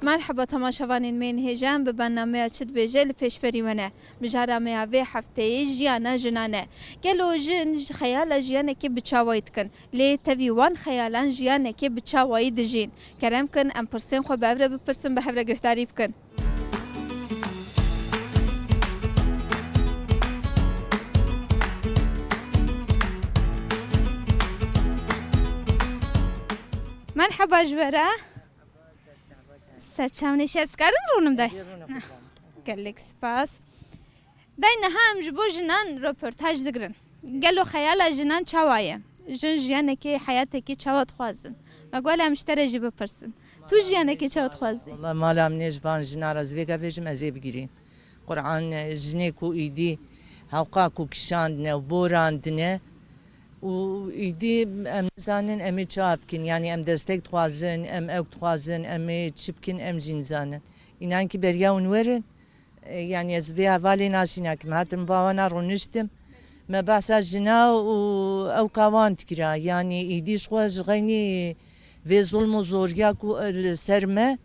مرحبا تماشاوانین من هیجان به برنامه چت بیجل پیش بریمنه مجارا میاوی هفته جیانا جنانه گلو جن خیال جیانه که بچاوید کن لی تویوان خیالان جیانه که بچاوید جین کرم کن ام پرسیم خو بهره بپرسیم بهره گفتاری بکن مرحبا جوره سرچاونی شسکارم رونم دای گلک سپاس دای نهم جبو جنان رپورتاج دگرن گلو خیال جنان چاوایه جن جیانه که حیاته که چاوت خوازن مگوال همشتره جی بپرسن تو جیانه که چاوت خوازی والله مالا منيش فان جنار از ويجا بيجم ازي بگیریم قرآن جنيكو ايدي هاوقاكو كشاندنا وبوراندنا وإيدي أم زانن أمي تشابكن يعني أم دستك تخوازن أم أوك تخوازن أمي تشبكن أم جين زانن إنان كي برياون ورن يعني أزفيها فالي ناشيناك ما هاتم باوانا رونشتم ما بحثا جنا أو كوان تكرا يعني إيدي شخواج غيني في ظلم وزوريا كو السرمة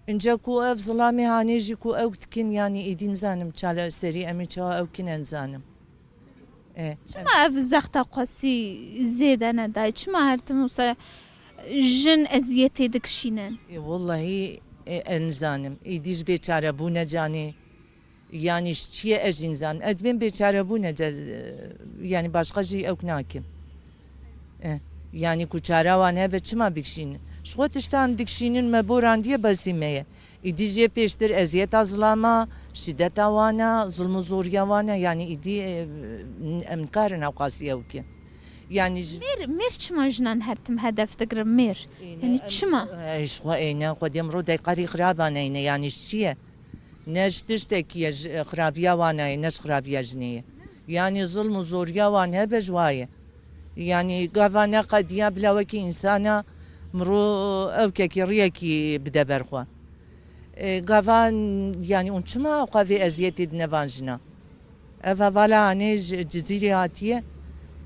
إنجا كو أف ظلامي هانيجي كو أوك تكن يعني إيدي نزانم تشالا سري أمي تشا أوكن نزانم چما اف زختا قاسی زیده ندای چما هرتم وصا جن ازیتی دکشینن والله انزانم ایدیش بیچاره بونه جانی yani çiye ezinzan edbin beçare bu ne yani başka şey yok nakim yani kuçara var ne beçma bikşin şuatıştan dikşinin meburan diye basimeye idice peştir eziyet azlama şiddet avana zulmü zor yavana yani idi emkarın avkası yok ki yani میر چما جنان هرتم هدف دگرم میر یعنی چما شو اینا قدیم رو دقیقی خرابانه اینه yani çiye نجتشتكي خرابيا وانا نش خرابيا جنيه يعني ظلم وزوريا وانا بجوايه يعني قافانا قديا بلاوكي انسانا مرو اوكي ريكي بدا برخوا قافان يعني انشما قافي ازيتي دنفانجنا افا فالا اني جزيري هاتيه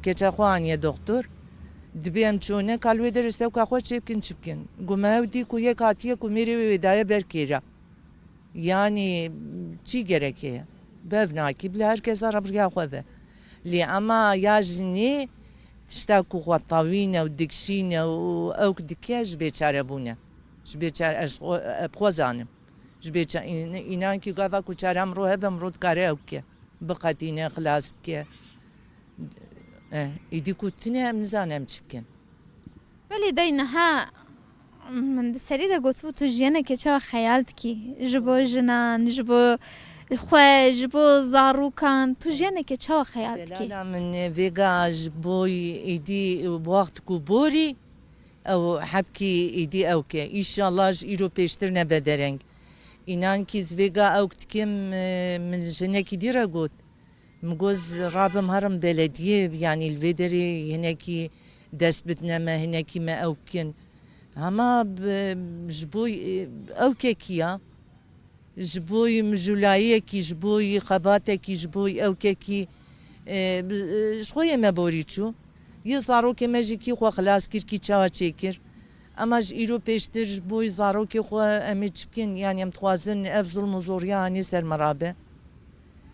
كتاخوان يا دكتور دبيم چونه قالوي درسه كاخو چيبكن قماودي كويه كاتيه كوميري ودايه بركيرا yani çi gerekiyor? Bevnaki bile herkes arabrıya koydu. Li ama yajni tişta kuğatavine u dikşine u ok dikye jbeçare bune. Jbeçare epxozanım. Jbeçare inan ki gava kuçaram rohe bemrod kare okye. Baqatine xlas bke. İdi kutine em nizanem çipken. ولی دای نها من سری دا گفتو تو جیانه که چه خیالت کی جبو جنان جبو خواه جبو زاروکان تو جیانه که چه خیالت کی لا من فيجاج بوي ايدي بوقت كوبوري او حبكي ايدي اوكي ان شاء الله ايرو بيشترنا بدرنج انان كيز فيجا اوكت كم من جنكي ديرا قوت مجوز رابم هرم بلديه يعني الفيدري هناكي دست بدنا هناكي ما اوكن هما جبوي اوكي كيا جبوي مجولايه كي جبوي خباته كي جبوي اوكي كي شويه ما بوريتشو يزارو كما جيكي خو خلاص كير كي تشاوا تشيكر اما ج ايرو بيشتر جبوي زارو كي خو امي تشكين يعني ام توازن افزل مزوريا اني سر مرابه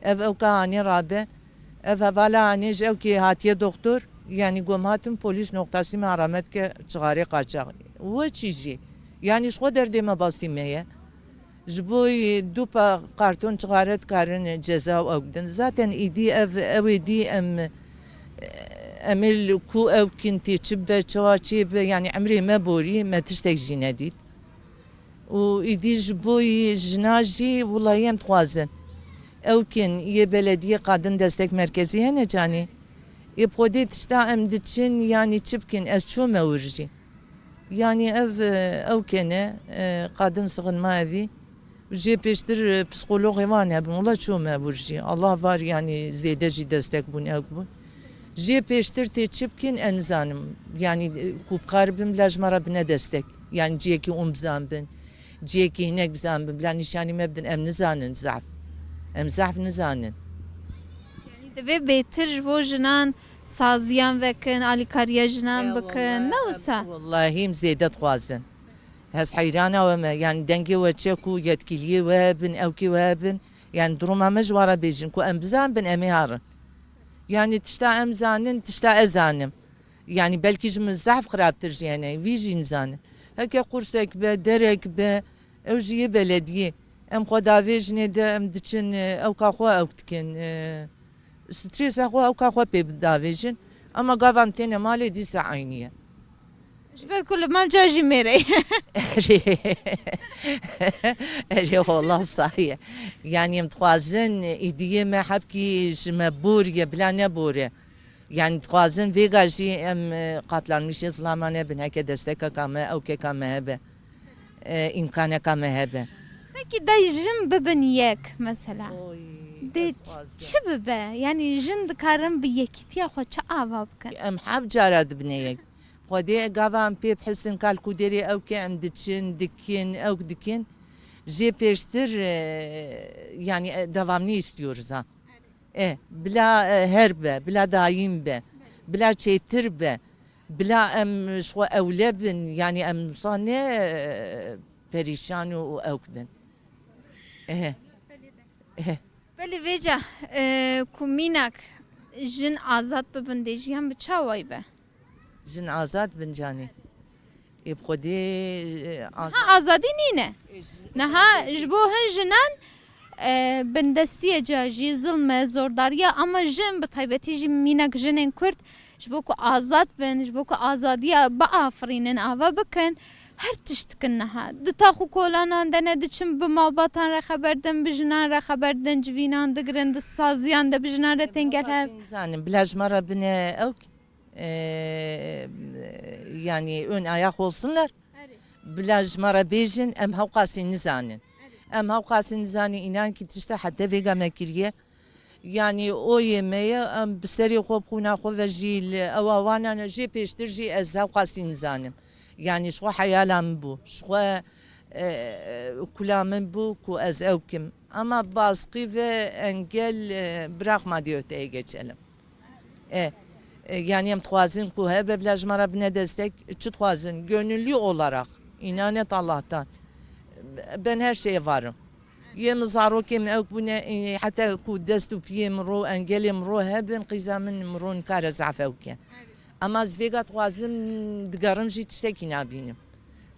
اف اوكا اني رابه اف فالا اني اوكي هاتيه دكتور yani قوم polis noktası mağaramet ke çıgarı kaçak. O çiğci. Yani şu derdime basımeye. Jboy dupa karton çıgaret karın ceza ögdün. Zaten idi ev idi emil ku ev kinti çibbe çaçib yani emri mebori metiştek jinedit. O idi jboy jnaji vallahi em twazen. Evkin ye belediye kadın destek merkezi hene cani. يبغودي تشتا ام دتشن يعني تشبكن از شو ما ورجي يعني اف او كنا قادن صغن ما في جي بيشتر بسيكولوجي وانا والله شو ما ورجي الله var yani زياده جي destek بون اكبون جي بيشتر تشبكن انزانم يعني كوب قاربم لاجمرا بنا destek يعني جيكي بزامبن جيكي هناك بزامبن بلا نشاني مبدن ام نزانن زعف ام زعف نزانن دبی بهتر جبو جنان سازیان وکن آلیکاریا جنان بکن نوسا والله هم زيادة خوازن هز حيرانة وما يعني دنجي وتشكو يتكلي وابن أو كي وابن يعني دروما مجوارة بيجن كو أمبزان بن أميهارن يعني تشتا أمزانن تشتا أزانم يعني بلكي جم الزحف خراب ترجينا فيجي نزانن هكا قرصك با درك با أو جي بلدية أم خدا فيجني دا أم دتشن أو كاخوا أو تكن ستريس أخوا أو كاخوا بيبدا فيجن أما قافان تينا مالي دي ساعينية جبر كل ما جاجي ميري أري والله صحيح يعني متخوازن إيديه ما حبكي جما بورية بلا نبورية يعني متخوازن فيغا جي أم قاتلان مش إظلامانة بن هكا دستكا كاما أو كاما هبه إمكانه كاما هبه Peki dayı jin bibin yek mesela. De çi bibe? Yani jin dikarin bi yekîtiya xwe çi ava bikin? أم حاب جارات بنيك خدي قافان بي بحسن كالكو ديري أو كي أم دتشن دكين أو دكين جي بيشتر يعني devamlı istiyoruz ha. بلا هربة بلا دايم به بلا تشيتر به بلا أم شو أولبن يعني أم صانع perişan و أوكبن Belê vêca ku mînak jin azad bibin dê jiyan bi çawa be? جن آزاد بنجاني يبخدي Ha azadî nîne. Niha ji bo hin jinan bindestiye ca jî zilme zordariya ama jin bi taybetî jî mînak jinên Kurd ji bo ku azad bin ji bo ku azadiya biafirînin ava bikin her tiştikin niha. Di taxu kolanan de ne diçin bi malbatan re xeber din bi jinan re xeber din civînan digirin di saziyan de bi jinan re tengel hev. زانم بلاج مرة بنا أوك يعني ön ayak olsunlar. بلاج مرة بيجن أم هوقاسي نزانن أم هوقاسي نزاني إنان كي تشتا حتى فيغا مكرية يعني او yemeğe أم بسري خوب خونا خوب جيل أو وانا جي بيشتر جي أز هوقاسي نزانم يعني شو حيالام بو شو كلامن بو كو أز أوكم أما باقي ve engel bırakma diyor öteye geçelim. Yani hem tuhazın ku hebe bilajmara bine destek çıthuazın gönüllü olarak inanet Allah'tan ben her şeye varım. Yem zaro kem ek bu ne hatta ku destu piyem ro engelim ro hebben qizamin mron kara zafevken. Ama zvega tuhazım digarım jit iştek inabinim.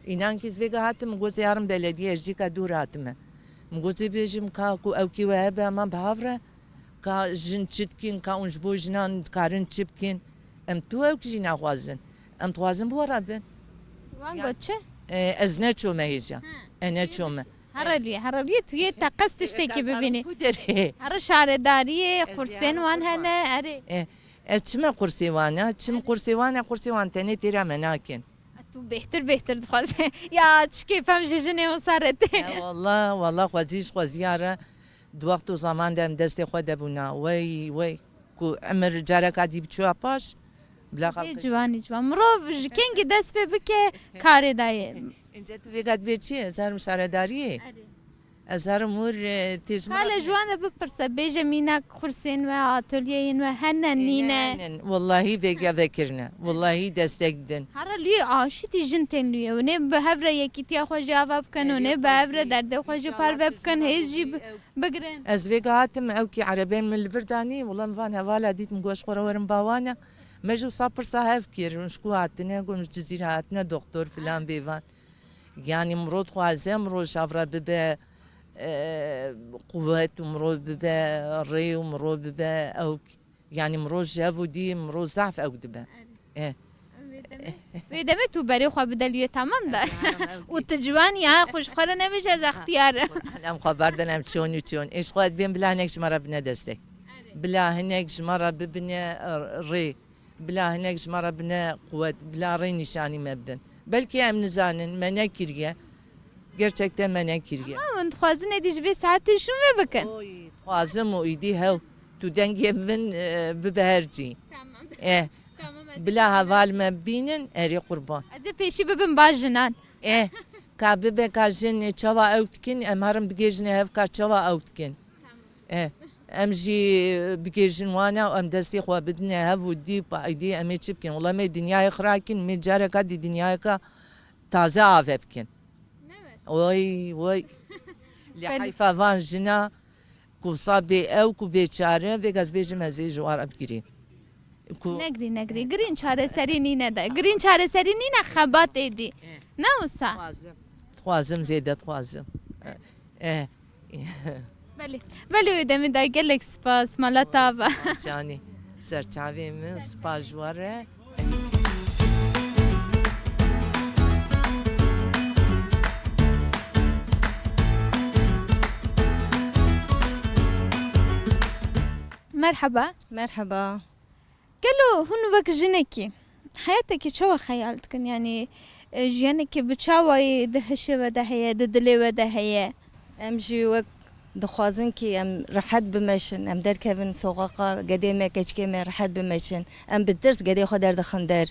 İnan ki zvega hatım gozi yarım belediye jika dur hatım. Gozi bejim ka ku evki ve hebe ama bhavra ka jin çitkin ka unj bo jinan karın çipkin em tu ev ki naxwazin em twazin bu rabin Wan goçe? ez ne çome heja ne çome Heraliye tu ye takas tiştekî bibînî. ku dere Her şaredariyê kursên wan hene erê. çime kursiwana çim kursiwana tene tira menakin Tu bêhtir dixwaze. Ya çi kêfem ji jinê wan saretê. والله خوازیش خوازیاره دو وقت و زمان دم دست خود بونا وی کو عمر جارک عدی بچو پاش بلا خلق Civanî civan. Mirov ji kengî dest pê bike karê dayê. اینجا تو ویگات بیچی ازارم شارداری ازارم مور تیزم Kale ciwan e bipirse bêje mînak kursên ve atölyeyên ve hene nîne. والله ویگا وکرنه والله دستگدن Hera lûyê aşîtî jin tên lûyê û nê bi hevre yekîtiya xwe jî ava bikin û nê bi hevre derdê xwe jî parve bikin hêz jî bigirin. از ویگا هاتم او کی عربین من البردانی والله مفان هوالا دیتم گوش خورا ورم باوانا مجو صبر صاحب كير شكو هاتنا قومش جزيرة هاتنا دكتور فلان بيفان يعني مرود خوازم مرو شافرا ببا قوات ومرود ببا ري ومرود ببا اوك يعني مرو جافو دي مرو زعف اوك دبا Vê demê tu berê xwe bide lûyê tamam da. û tu ciwan ya xweşxwara nebêje ez extiyar. هم خبردن هم چون و چون ايش خواد بين بلا هناك جمرة بنا دستك بلا هناك جمرة ببنا ري بلا هناك جمرة بنا قوات بلا ري نشاني مبدن بلكي هم نزانن مناكرية gerçekten menekirge. Ama dixwazin êdî ji vê saetê şûn vê bikin. Xwazim û îdî hew tu dengê min bibehercî. Bila heval me bînin erê qurban. Ez ê pêşî bibim baş jinan. Ka bibe ka jin çawa ew dikin em herim bigêjine hev ka çawa ew dikin. Em jî bigêjin wana û em destê xwe bidine hev û dî paîdî em ê çi bikin. Wela me dinyayê xirakin me careka dî dinyayeka taze ave bikin. وای لحیفا وان جنا کو صابي او کو بیچاره وگاز بیجم از جوار بگیریم کو نگری گرین چاره سری نینه ده گرین چاره سری نینه خبات ایدی نه وسا خوازم زیده خوازم ولی دمی دا گلک سپاس مالا تابا جانی سرچاوی من سپاجواره مرحبا مرحبا. قالوا هون وقت جنكي حياتك شو خيالتكن يعني جيانك بتشاوي دهشة ودهية ددلي ودهية ام جي وقت دخوازن كي ام رحت بمشن ام در كيفن سوقاقا قديمة كيشكيمة رحت بمشن ام بالدرس قدي خو در دخن در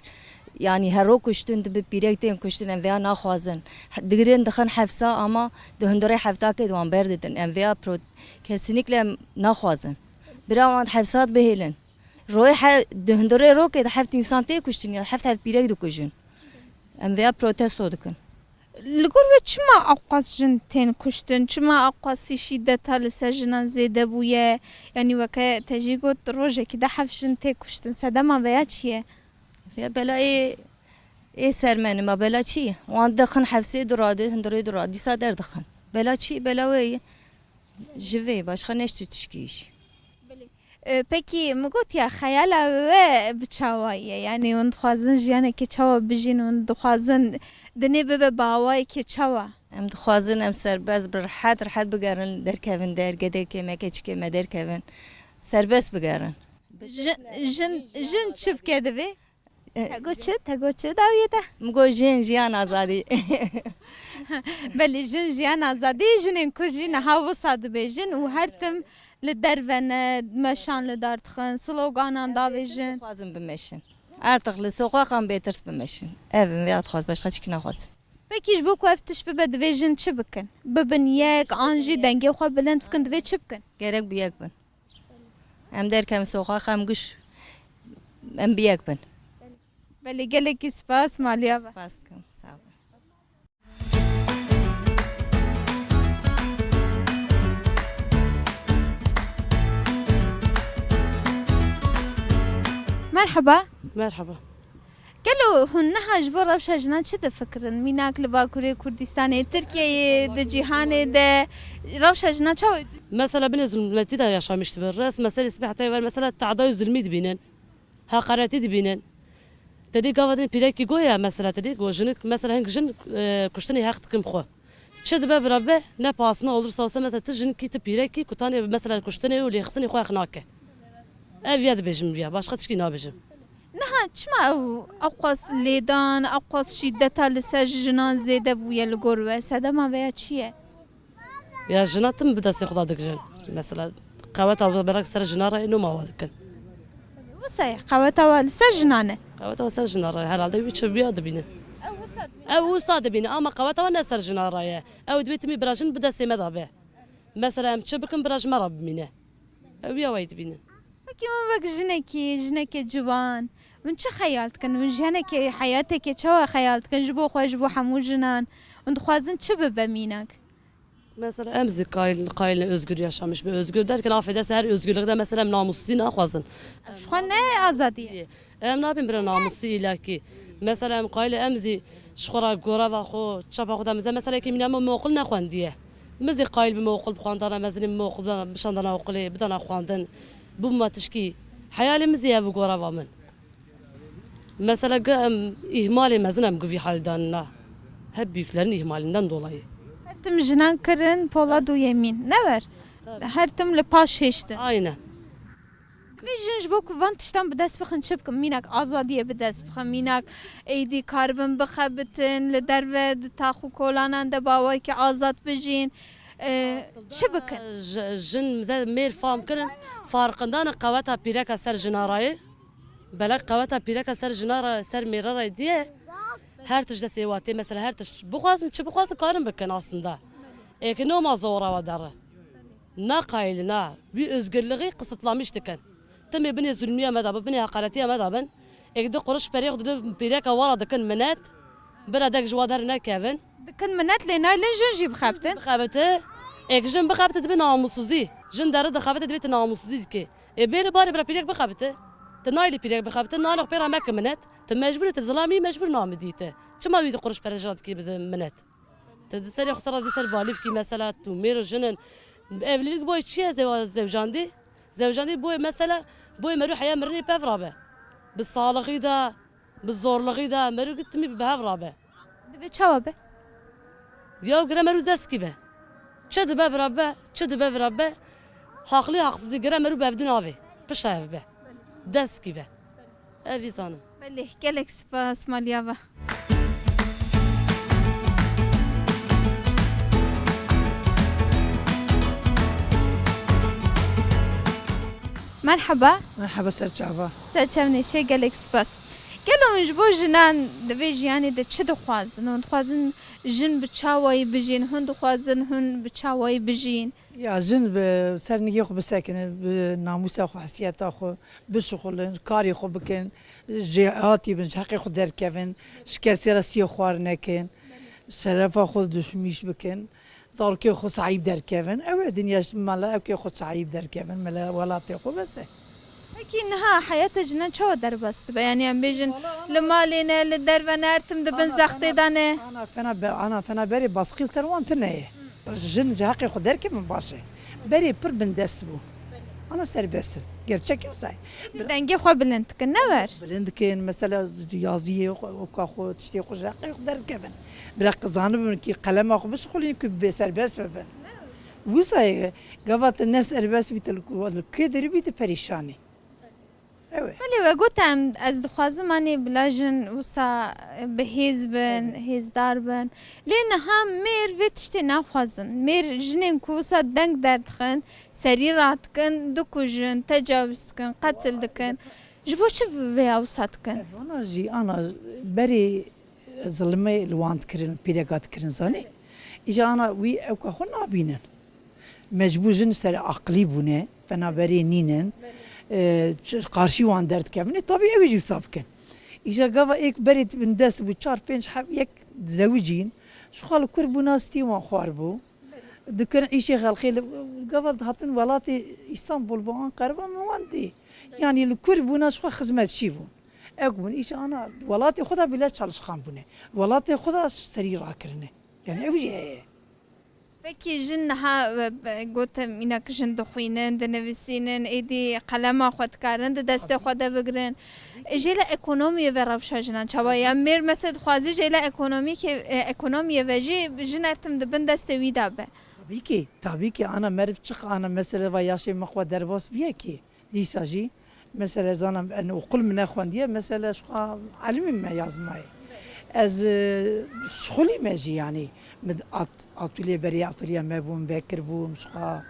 يعني هرو كشتن دب بيريكتين كشتن ام فيا ناخوازن دقرين دخن حفصة اما دهندوري حفتا كي دوان برددن ام فيا برو كسنيكلا ناخوازن براوان حفصات بهيلن روح دهندوري رو كي حفت انسان تي كشتن حفت بيريك دو كجن ام فيا بروتستو دكن لقول چما أوقاس جنتين كشتن چما أوقاس شدة لسجنا زيادة بويا يعني وكا تجيكو روجة كده حف جنتين كشتن سدما بيا چيه فيا بلا ايه سرمن ما بلا چی وان دخن حفصي دراده هندوري درادي صدر دخن بلا چی بلا وي جوي باش خنش تو تشكيش Peki مقوت يا خيالة و بتشاوية يعني وندخوازن جيانا كي تشاوا بجين وندخوازن دني ببا باواي كي تشاوا ام دخوازن ام سرباز برحات بگرن در كيفن در قدي كي ما كيش كي ما در كيفن سرباز بگرن جن شوف كده بي تقول شد داويته مگو جن جيان آزادي بلي جن جيان آزادي جنين كجين هاو صاد بيجن وهرتم لدرفن مشان لدارتخن سلوغانان داويجن خوازن بمشن ارتق لسوقاقم بيترس بمشن evim veya خوaz başka hiç kina خوaz Peki iş bu kaftiş bebe dvejin çibkin bebin yek anji denge xo bilend fkin dve çibkin gerek biyek ben em derkem soqaqam güş em biyek ben Beli gelek ispas maliya Spastkam sağ ol مرحبا مرحبا قالوا هنها جبر روشة جنان شو تفكرن ميناك لباكوري كردستاني تركيا د جيهان د روشة جنان شو مثلا بين zulmeti de yaşamıştı biraz. Mesela isbihate var mesela taday zulmü dibinen. Hakareti dibinen. Dedi gavadın pireki goya mesela dedi gojnik mesela hangi jin kuştani hak kim xo. Çed be beraber ne pasına olursa olsa mesela tjin ki pireki kutani mesela kuştani o lexsini xo xnake. Ev yad bejim ya başka tişki ne bejim. نها چما أقص ليدان أقص شدة لسج جنان زيادة بويا الجروة سدا ما بيا شيء Ya jinatım bir de sekuda dikjen. Mesela kavata berak ser jinara inu ma vadikın. وصحيح قواتها لسج جنانة Kavata ser jinara herhalde bir çöbiya dibinin. او صاد بينا اما قوات وانا سر جنارايا او دويتمي براجن بدا سيما دابه مثلا متشبكن براج مرب مينا او يا وايد بينا كي وقت جنكي جوان من شو خيالتك من جهنك حياتك شو خيالتك جبو خو جبو حمو جنان وندخوازن شو بمينك مثلا امزي قايل özgür yaşamış bir özgür derken affederse her özgürlükte mesela namussuz nakhwazın شو نه آزادية em ne yapayım bir namussuz ilaki mesela قايل امزي شخورا غورا خو çapa خودم mesela ki minama موقل نخوان diye مزي قايل بموقل بخواندana مزني موقل بشاندana اوقلي بدنا خواندن bu matışki hayalimiz ya bu غورا من mesela ihmali mezenem gibi haldanna hep büyüklerin ihmalinden dolayı هرتم جنان كرن بولاد ويمين نور هرتم لباش هشتن aynen ويجنج بوك فان تشتان بدس بخن شبكم مينك آزادية بدس بخن مينك ايدي كاربن بخبتن لدرود تاخو كولانان دباوي كي آزاد بجين شبكن jin mer fam kirin farqindan qawata piraka ser jinarayı belak qawata piraka ser jinara ser mirara diye her tijde sevati mesela her tij bu qazın karın bikin aslında ekonomi zora vadara na qaylina bir özgürlüğü kısıtlamıştıken temi beni zulmiye medabı beni hakaretiye medabın ekde kuruş periyak dedi piraka vara dikin menet بردك جوادر نكفن دکن منت لینای لنجنجی بخابتن بخابته اك جن بخابته دبي ناموسوزي جن داره دخابته دبي ناموسوزي كي بير بار برا بيرك بخابته تنايلي بيرك بخابته نالق بيرا مك منت تمجبور تزلامي مجبور نامديته شما ويد قرش برجات كي بز منت تدسري خساره دي سر باليف كي مثلا تو مير جنن evlilik boy çiye zevcandi zevcandi boy mesela boy meru haya merni pevrabe بالصالحي دا بالزورلغي دا مرو قتمي بهافرابه دبی چاوا به يا غرا مرو دسكي به چد ببرابه چد ببرابه حقلي حقسزي غرا مرو بفدون اوي بشاف به دسكي به افي زانم بله گلک سپاس مالیاوا مرحبا مرحبا سرچاوا سچم نشه گلک سپاس گلو جبو جنان دبی جیانی د چه دخوازن و دخوازن جن بچاوی بجین هن دخوازن هن بچاوی بجین يا جن بسرنيكي خو بساكن بناموسا خو حسياتا خو بشغل كاري خو بكن جهاتي بن حقي خو در كفن شكاسي راسي خوار نكن شرفا خو دشميش بكن زاركي خو صعيب در كفن او دنيا مالا اوكي خو صعيب در كفن ملا ولاتي خو بس لكنها حياة جنان شو در بس يعني ام بيجن لمالنا للدربنا ارتم دبن زختي دانه انا فانا بري باسقي سروان تنيه جن جهقي خو در كفن باشه بري پر بن دست بو انا سربس gerçek yok say. دنگي خو بلند كنور بلند كاين مثلا رياضيه وكاخو تشتي خو جهقي خو كفن برق زانب كي قلم اخو بس خليني بسربس ببن وصاي قفت الناس ارباس بيتلكو كي دري بيت بريشاني ولی و گفتم از دخوازم منی بلاجن وسا بهیز بن هیزدار بن لین هم میر ویتشتی نخوازن میر جنین کو وسا دنگ درد خن سری رات کن دکو جن تجاوز کن قتل دکن جبو چه ویا وسا کن انا بري ظلمي الوانت كرن بيرقات كرن زاني اجا انا وي اوكا خو نابينن مجبور جن سر عقلي بونه فانا بري نينن قارشي وان درد كابني طبيعي ويجي صابكن إجا قفا إيك بريد من دست بو 4-5 حب يك زوجين شو خالو كربو ناستي وان خواربو دكان عيشي خالقي قفا هاتن ولاتي اسطنبول بو أنقرة مواندي يعني الكربو ناس خو خدمات شيبون أقول إيش أنا ولاتي خدا بلا تشالش خان بونه ولاتي خدا سرير راكرنه يعني أوجي بکی جن ها گفتم اینا که جن دخوینن دنویسینن ایدی قلم خود کارن دست خود بگرن جیل اکونومی و روشا جنان چوایی میر مثل خوازی جیل اکونومی و جی جن ارتم دبن دست ویدا به tabii ki ana merif çık ana mesela ve yaşı makva dervas biye ki disaji mesela zanam en okul min akhwan diye mesela şu alimim me yazmayı از شغلي ماجي يعني من اطوليه بري اطوليه ما بوم بكر بوم شخا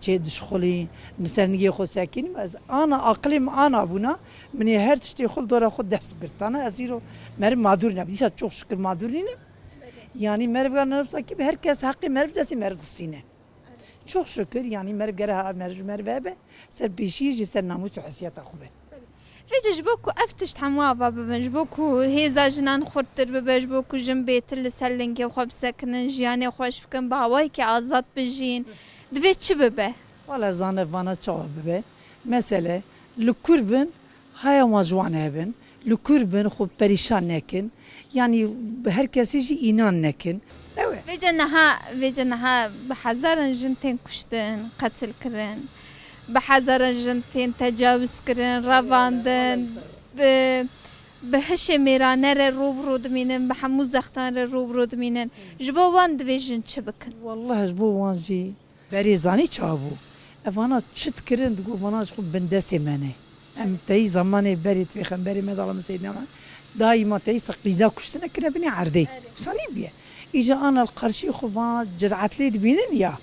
تشد شغلي نسنجي خو ساكن انا اقليم انا ابونا من هر تشتي خل دور خد دست قرت انا ازيرو مر مادور نبيش çok şükür مادورين يعني مرف نفسك كي herkes حقي مرف دسي مرف السينه çok şükür yani مرف جرها مرف سر بيشيجي سر ناموس وحسيات اخوه فيجي جبوكو افتش تحموا بابا جبوكو هيزا جنان خورتر ببا جبوكو جنبيت لسلنجي وخب سكنن جياني خوش بكن باواي كي عزات بجين دفيت چه ببا ولا زانه وانا چاو ببا مثلا لكربن هاي ما جوان هبن لكربن خب پريشان نكن يعني هر كسي جي اينان نكن فيجي نها بحذر جنتين كشتن قتل كرن بحذر جنتين تجاوز كرن رواندن بهش ميرانه روبرو دمينن بحمو زختان روبرو دمينن جبو وان دويجن چه بكن والله جبو وان جي بريزاني چابو افانا چت كرن دگو وانا خو بندست منه ام تي زماني بريت في خنبري مدالم سيدنا دايما تي سقيزا كشتنا كنا بني عردي ساني بيه اجا انا القرشي خو وانا جرعت لي دبينن يا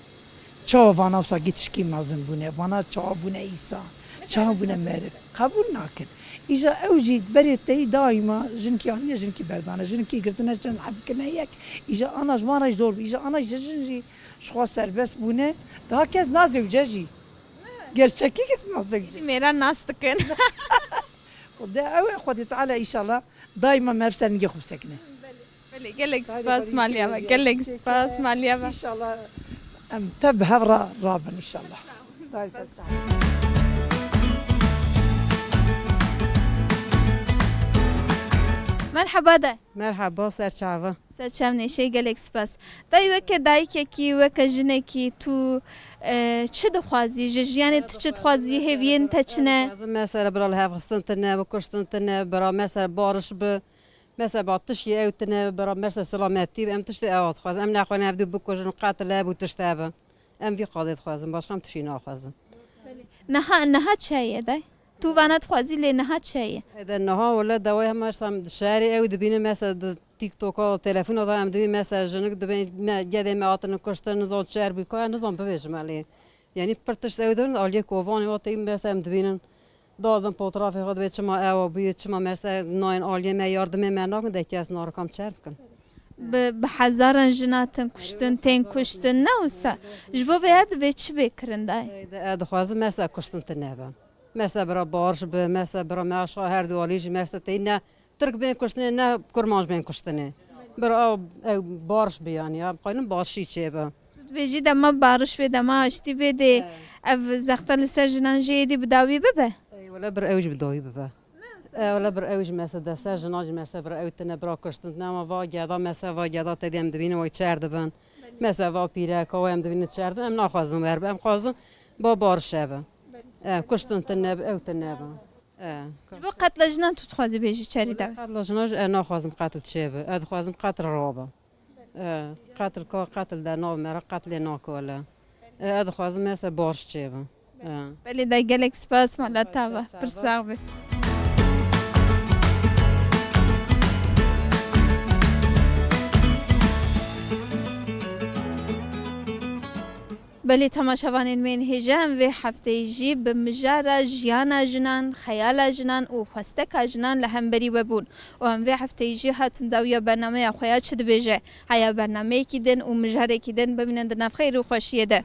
چاو وانا وسا گيتشكي مازن بونه وانا چاو بونه ايسا چاو بونه مرف قبول ناكن اجا اوجي بريتي دايما جنكي يعني جنكي بردانه جنكي قرتنا جن حب كنا ياك اجا انا جوانا زور اجا انا جنجي شخص سربس بونه دا كز نازوجي gerçekki kes نازوجي ميرا ناس تكن خدا او خدي تعالى ان شاء الله دايما مرسل نجي خب سكنه gelek spas maliye gelek spas maliye İnşallah em teb hevra rabin inşallah. Dayı sen. مرحبا ده مرحبا سرچاوه سرچم نشه گلک سپاس دای وکه دای کی وکه جنه کی تو چه دخوازی جیانی چه دخوازی هیوین تچنه مثلا برای هفستن تنه و کشتن تنه برای مثلا بارش به مثلا بعدش یه تنه برای مثلا سلامتی ام تشت اوت خواز ام نخوانه هفدو بکوشن قاتل ابو تشتابه ام وی قادت خوازم باش هم تشی نخوازم نها چیه دای تو وانا دخوازی لی نها چیه اذا نها ولا دواء هم مثلا شاري او دبين مثلا تيك توك او تليفون او ام دبي مثلا جنك دبين جدي ما عطنا كشتن نزول شهر بيكو نظام ببيش مالي يعني برتش او دون اولي كوفاني وقتی مثلا دبين دادم پوترافی خود به چما او بی چما مثلا ناین اولي ما yardım من نکن دکیاس نارکام چرب کن به هزاران جناتن کشتن تین کشتن نوسا جبو بیاد به چی بکرن دای دخوازم مثلا کشتن تنبه مثلا برا بارش به مثلا برا معاش هر دوالیج مثلا تینا ترک بین کشتنه نه کرمانج بین کشتنه برا بارش بیانی یا قایم بارشی چه با بيجي دما بارش بده ما اشتي بده اف زختل سجنان جيدي بداوي ببه ولا بر اوج بدوي ببا ولا بر اوج مثلا ده سجناج مثلا بر اوج تنه برا کشتن نه وا جدا مثلا وا جدا تدیم دبین و چرد بن مثلا وا پیره کو هم دبین چرد ام ناخوازم بر ام خوازم با بارش به کشتن تنه او تنه بو قتل جنان تو تخوازي بيجي چري دا قتل جناج انا خوازم قتل شبه اد خوازم قتل رابه قتل کا قتل ده نو مرا قتل ناکوله اد خوازم مثلا بارش شبه بله دا گلک سپاس مالا تاوا پرساوه بله تماشاوانین من هجام و هفته جی به مجرد جیانا جنان خیال جنان و خواستک جنان لهمبری ببون و هم و هفته جی هاتن داویا برنامه خویا چه دبیجه هیا برنامه کی دن و مجرد کی دن ببینند نفخیر و خوشیه ده